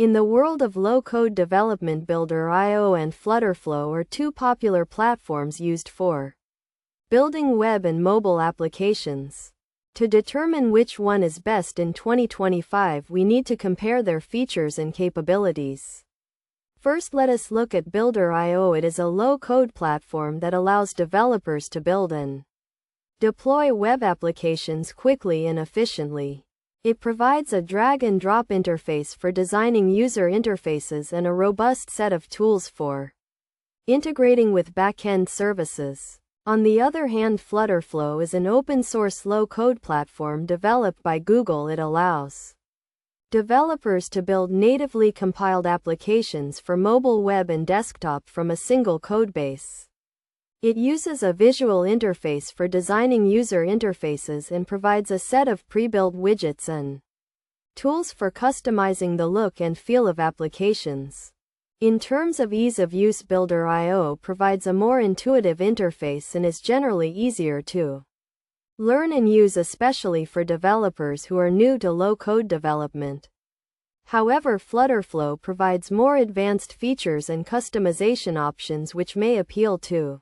In the world of low-code development, Builder.io and Flutterflow are two popular platforms used for building web and mobile applications. To determine which one is best in 2025, we need to compare their features and capabilities. First, let us look at Builder.io. It is a low-code platform that allows developers to build and deploy web applications quickly and efficiently. It provides a drag-and-drop interface for designing user interfaces and a robust set of tools for integrating with back-end services. On the other hand, Flutterflow is an open-source low-code platform developed by Google. It allows developers to build natively compiled applications for mobile web and desktop from a single codebase. It uses a visual interface for designing user interfaces and provides a set of pre-built widgets and tools for customizing the look and feel of applications. In terms of ease of use, Builder.io provides a more intuitive interface and is generally easier to learn and use, especially for developers who are new to low-code development. However, Flutterflow provides more advanced features and customization options which may appeal to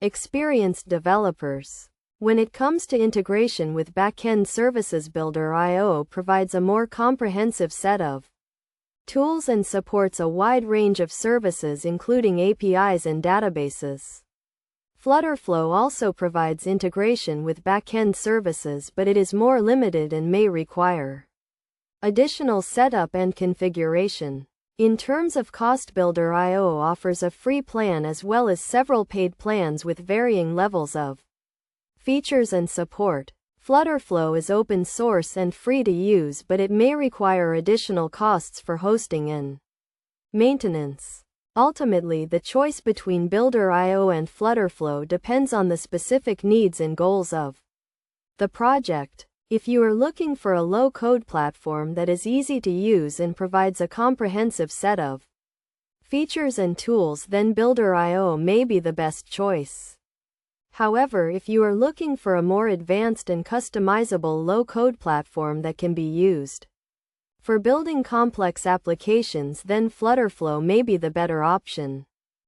experienced developers. When it comes to integration with back-end services, Builder.io provides a more comprehensive set of tools and supports a wide range of services including APIs and databases. Flutterflow also provides integration with back-end services, but it is more limited and may require additional setup and configuration. In terms of cost, Builder.io offers a free plan as well as several paid plans with varying levels of features and support. Flutterflow is open source and free to use, but it may require additional costs for hosting and maintenance. Ultimately, the choice between Builder.io and Flutterflow depends on the specific needs and goals of the project. If you are looking for a low-code platform that is easy to use and provides a comprehensive set of features and tools, then Builder.io may be the best choice. However, if you are looking for a more advanced and customizable low-code platform that can be used for building complex applications, then Flutterflow may be the better option.